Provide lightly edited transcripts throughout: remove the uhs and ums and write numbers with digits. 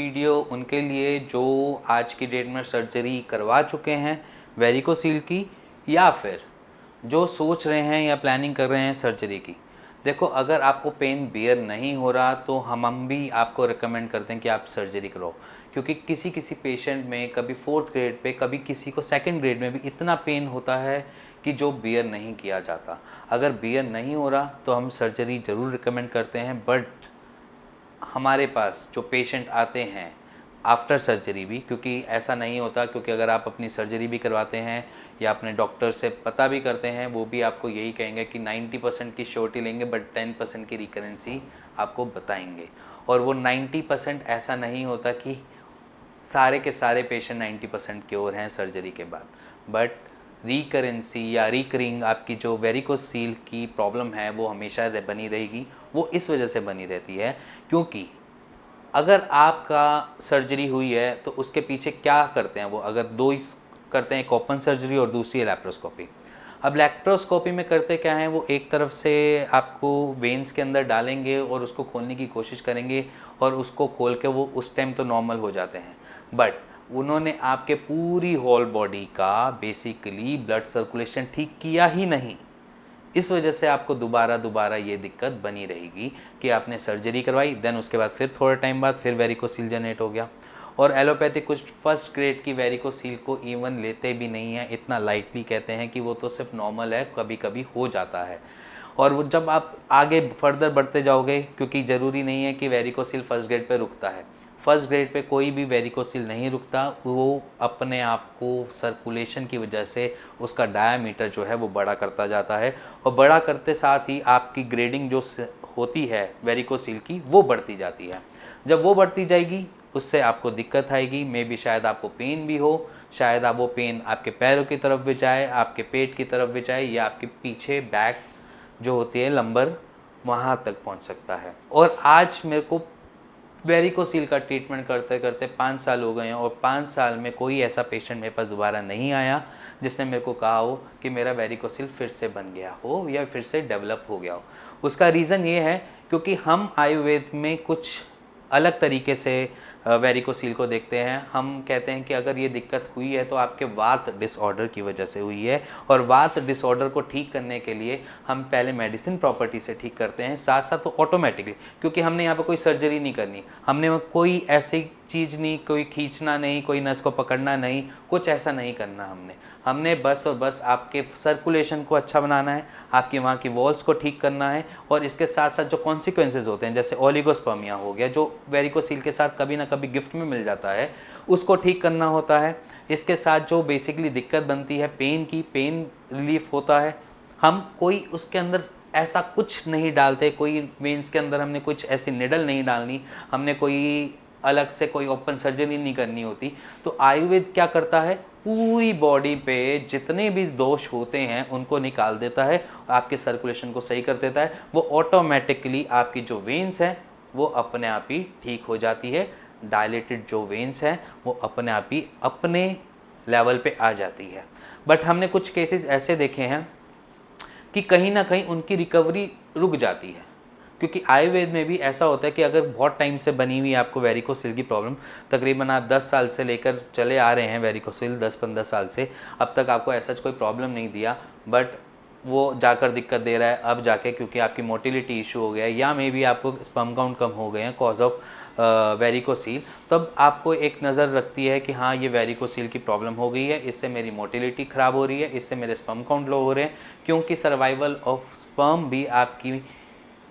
Video उनके लिए जो आज की डेट में सर्जरी करवा चुके हैं वेरिकोसील की, या फिर जो सोच रहे हैं या प्लानिंग कर रहे हैं सर्जरी की। देखो, अगर आपको पेन बियर नहीं हो रहा तो हम भी आपको रिकमेंड करते हैं कि आप सर्जरी कराओ, क्योंकि किसी किसी पेशेंट में कभी 4th ग्रेड पे, कभी किसी को 2nd ग्रेड में भी इतना पेन होता है कि जो बियर नहीं किया जाता। अगर बियर नहीं हो रहा तो हम सर्जरी ज़रूर रिकमेंड करते हैं, बट हमारे पास जो पेशेंट आते हैं आफ्टर सर्जरी भी, क्योंकि ऐसा नहीं होता, क्योंकि अगर आप अपनी सर्जरी भी करवाते हैं या अपने डॉक्टर से पता भी करते हैं, वो भी आपको यही कहेंगे कि 90% की श्योरिटी लेंगे बट 10% की रिकरेंसी आपको बताएंगे। और वो 90% ऐसा नहीं होता कि सारे के सारे पेशेंट 90% क्योर हैं सर्जरी के बाद, बट रिकरेंसी या रिकरिंग आपकी जो वेरिकोसील की प्रॉब्लम है वो हमेशा बनी रहेगी। वो इस वजह से बनी रहती है क्योंकि अगर आपका सर्जरी हुई है तो उसके पीछे क्या करते हैं वो, अगर दो ही करते हैं, एक ओपन सर्जरी और दूसरी है लैप्रोस्कोपी। अब लैप्रोस्कोपी में करते क्या है, वो एक तरफ से आपको वेन्स के अंदर डालेंगे और उसको खोलने की कोशिश करेंगे, और उसको खोल के वो उस टाइम तो नॉर्मल हो जाते हैं, बट उन्होंने आपके पूरी होल बॉडी का बेसिकली ब्लड सर्कुलेशन ठीक किया ही नहीं। इस वजह से आपको दोबारा ये दिक्कत बनी रहेगी कि आपने सर्जरी करवाई, देन उसके बाद फिर थोड़े टाइम बाद फिर वेरिकोसील जनरेट हो गया। और एलोपैथिक कुछ फर्स्ट ग्रेड की वेरिकोसील को इवन लेते भी नहीं है, इतना लाइटली कहते हैं कि वो तो सिर्फ नॉर्मल है, कभी कभी हो जाता है। और वो जब आप आगे फर्दर बढ़ते जाओगे, क्योंकि ज़रूरी नहीं है कि वेरिकोसील फर्स्ट ग्रेड पे रुकता है, फर्स्ट ग्रेड पे कोई भी वेरिकोसील नहीं रुकता, वो अपने आप को सर्कुलेशन की वजह से उसका डायामीटर जो है वो बड़ा करता जाता है, और बड़ा करते साथ ही आपकी ग्रेडिंग जो होती है वेरिकोसील की वो बढ़ती जाती है। जब वो बढ़ती जाएगी उससे आपको दिक्कत आएगी, मे बी शायद आपको पेन भी हो, शायद आप वो पेन आपके पैरों की तरफ भी जाए, आपके पेट की तरफ भी जाए, या आपके पीछे बैक जो होती है लंबर, वहाँ तक पहुँच सकता है। और आज मेरे को वेरिकोसील का ट्रीटमेंट करते करते 5 साल हो गए हैं, और 5 साल में कोई ऐसा पेशेंट मेरे पास दोबारा नहीं आया जिसने मेरे को कहा हो कि मेरा वेरिकोसील फिर से बन गया हो या फिर से डेवलप हो गया हो। उसका रीज़न ये है क्योंकि हम आयुर्वेद में कुछ अलग तरीके से वेरिकोसील को देखते हैं। हम कहते हैं कि अगर ये दिक्कत हुई है तो आपके वात डिसऑर्डर की वजह से हुई है, और वात डिसऑर्डर को ठीक करने के लिए हम पहले मेडिसिन प्रॉपर्टी से ठीक करते हैं, साथ साथ वो ऑटोमेटिकली, क्योंकि हमने यहाँ पे कोई सर्जरी नहीं करनी, हमने कोई ऐसी चीज़ नहीं, कोई खींचना नहीं, कोई नस को पकड़ना नहीं, कुछ ऐसा नहीं करना हमने बस और बस आपके सर्कुलेशन को अच्छा बनाना है, आपकी वहाँ की वॉल्स को ठीक करना है, और इसके साथ साथ जो कॉन्सिक्वेंसेज होते हैं, जैसे ओलिगोस्पर्मिया हो गया जो वेरिकोसील के साथ कभी ना कभी गिफ्ट में मिल जाता है, उसको ठीक करना होता है। इसके साथ जो बेसिकली दिक्कत बनती है पेन की, पेन रिलीफ होता है। हम कोई उसके अंदर ऐसा कुछ नहीं डालते, कोई वेन्स के अंदर हमने कुछ ऐसी निडल नहीं डालनी, हमने कोई अलग से कोई ओपन सर्जरी नहीं करनी होती। तो आयुर्वेद क्या करता है, पूरी बॉडी पे जितने भी दोष होते हैं उनको निकाल देता है, आपके सर्कुलेशन को सही कर देता है। वो ऑटोमेटिकली आपकी जो वेन्स हैं वो अपने आप ही ठीक हो जाती है, डायलेटेड जो वेन्स हैं वो अपने आप ही अपने लेवल पे आ जाती है। बट हमने कुछ केसेस ऐसे देखे हैं कि कहीं ना कहीं उनकी रिकवरी रुक जाती है, क्योंकि आयुर्वेद में भी ऐसा होता है कि अगर बहुत टाइम से बनी हुई आपको वेरिकोसील की प्रॉब्लम, तकरीबन आप 10 साल से लेकर चले आ रहे हैं वेरिकोसील, 10-15 साल से, अब तक आपको ऐसा कोई प्रॉब्लम नहीं दिया, बट वो जाकर दिक्कत दे रहा है अब जाके, क्योंकि आपकी मोटिलिटी इशू हो गया है, या मे बी आपको स्पर्म काउंट कम हो गए हैं कॉज ऑफ वेरिकोसील, तब आपको एक नज़र रखती है कि हाँ ये वेरिकोसील की प्रॉब्लम हो गई है, इससे मेरी मोटिलिटी ख़राब हो रही है, इससे मेरे स्पर्म काउंट लो हो रहे हैं, क्योंकि सर्वाइवल ऑफ स्पर्म भी आपकी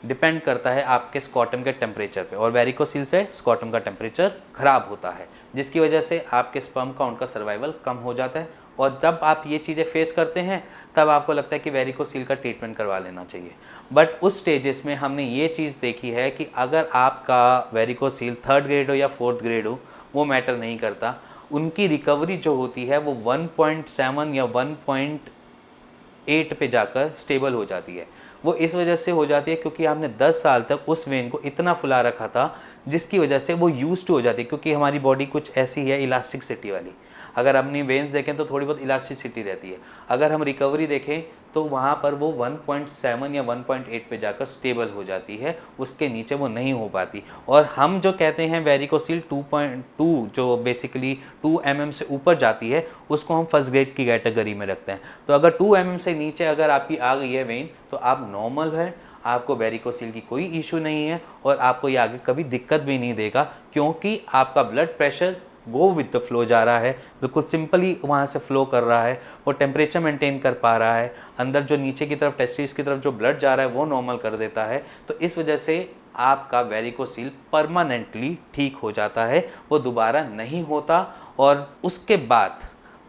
डिपेंड करता है आपके स्कॉटम के टेम्परेचर पे, और वेरिकोसील से स्कॉटम का टेम्परेचर ख़राब होता है, जिसकी वजह से आपके स्पर्म काउंट का सर्वाइवल कम हो जाता है। और जब आप ये चीज़ें फेस करते हैं तब आपको लगता है कि वेरिकोसील का ट्रीटमेंट करवा लेना चाहिए। बट उस स्टेजेस में हमने ये चीज़ देखी है कि अगर आपका वेरिकोसील 3rd ग्रेड हो या 4th ग्रेड हो, वो मैटर नहीं करता, उनकी रिकवरी जो होती है वो 1.7 या 1.8 पे जाकर स्टेबल हो जाती है। वो इस वजह से हो जाती है क्योंकि आपने 10 साल तक उस वेन को इतना फुला रखा था, जिसकी वजह से वो यूज्ड टू हो जाती है, क्योंकि हमारी बॉडी कुछ ऐसी है इलास्टिसिटी वाली। अगर अपनी वेन्स देखें तो थोड़ी बहुत इलास्टिसिटी रहती है। अगर हम रिकवरी देखें तो वहाँ पर वो 1.7 या 1.8 पे जाकर स्टेबल हो जाती है, उसके नीचे वो नहीं हो पाती। और हम जो कहते हैं वेरिकोसील 2.2 जो बेसिकली 2 mm से ऊपर जाती है, उसको हम फर्स्ट ग्रेड की कैटेगरी में रखते हैं। तो अगर 2 mm से नीचे अगर आपकी आ गई है वेन, तो आप नॉर्मल है, आपको वेरिकोसील की कोई इशू नहीं है और आपको ये आगे कभी दिक्कत भी नहीं देगा, क्योंकि आपका blood pressure go with the flow जा रहा है, बिल्कुल सिंपली वहाँ से फ्लो कर रहा है, वो टेम्परेचर मेंटेन कर पा रहा है, अंदर जो नीचे की तरफ टेस्टिस की तरफ जो ब्लड जा रहा है वो नॉर्मल कर देता है। तो इस वजह से आपका वेरिकोसील परमानेंटली ठीक हो जाता है, वो दोबारा नहीं होता। और उसके बाद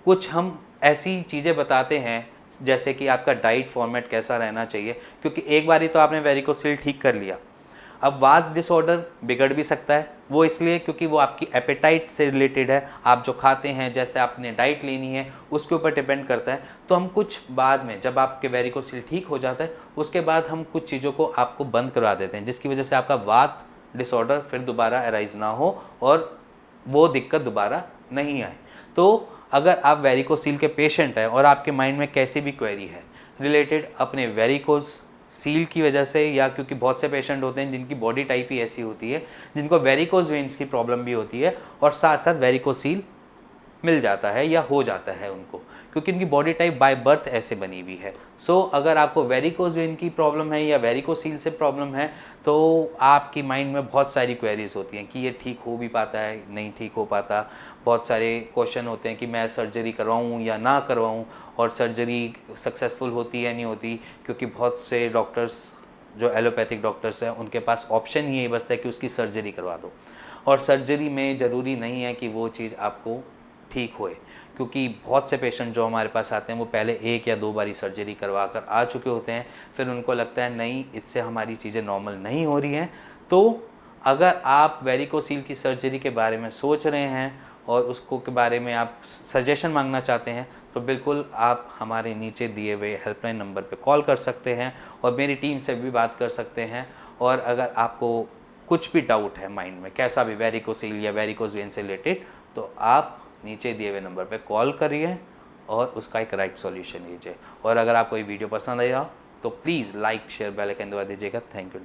कुछ हम ऐसी चीज़ें बताते हैं जैसे कि आपका डाइट फॉर्मेट कैसा रहना चाहिए, क्योंकि एक बारी तो आपने वेरिकोसील ठीक कर लिया, अब वात डिसऑर्डर बिगड़ भी सकता है। वो इसलिए क्योंकि वो आपकी एपेटाइट से रिलेटेड है, आप जो खाते हैं, जैसे आपने डाइट लेनी है उसके ऊपर डिपेंड करता है। तो हम कुछ बाद में जब आपके वेरिकोसील ठीक हो जाता है उसके बाद हम कुछ चीज़ों को आपको बंद करवा देते हैं, जिसकी वजह से आपका वात डिसऑर्डर फिर दोबारा अराइज ना हो और वो दिक्कत दोबारा नहीं आए। तो अगर आप वेरिकोसील के पेशेंट हैं और आपके माइंड में कैसी भी क्वेरी है रिलेटेड अपने वेरिकोज सील की वजह से, या क्योंकि बहुत से पेशेंट होते हैं जिनकी बॉडी टाइप ही ऐसी होती है जिनको वेरिकोज वेन्स की प्रॉब्लम भी होती है और साथ साथ वेरिकोसील मिल जाता है या हो जाता है उनको, क्योंकि इनकी बॉडी टाइप बाय बर्थ ऐसे बनी हुई है। सो अगर आपको वेरिकोज वेन की प्रॉब्लम है या वेरिकोसील से प्रॉब्लम है तो आपकी माइंड में बहुत सारी क्वेरीज होती हैं कि ये ठीक हो भी पाता है, नहीं ठीक हो पाता। बहुत सारे क्वेश्चन होते हैं कि मैं सर्जरी करवाऊँ या ना करवाऊँ, और सर्जरी सक्सेसफुल होती है नहीं होती, क्योंकि बहुत से डॉक्टर्स जो एलोपैथिक डॉक्टर्स हैं उनके पास ऑप्शन ही यही बचता है कि उसकी सर्जरी करवा दो। और सर्जरी में ज़रूरी नहीं है कि वो चीज़ आपको ठीक होए, क्योंकि बहुत से पेशेंट जो हमारे पास आते हैं वो पहले 1 या 2 बारी सर्जरी करवा कर आ चुके होते हैं, फिर उनको लगता है नहीं इससे हमारी चीज़ें नॉर्मल नहीं हो रही हैं। तो अगर आप वेरिकोसील की सर्जरी के बारे में सोच रहे हैं और उसको के बारे में आप सजेशन मांगना चाहते हैं तो बिल्कुल आप हमारे नीचे दिए हुए हेल्पलाइन नंबर पे कॉल कर सकते हैं और मेरी टीम से भी बात कर सकते हैं। और अगर आपको कुछ भी डाउट है माइंड में कैसा भी वेरिकोसील या वेरिकोज वेन से रिलेटेड, तो आप नीचे दिए हुए नंबर पे कॉल करिए और उसका एक राइट सॉल्यूशन लीजिए। और अगर आपको ये वीडियो पसंद आया तो please like share bell icon दबा दीजिएगा। Thank you.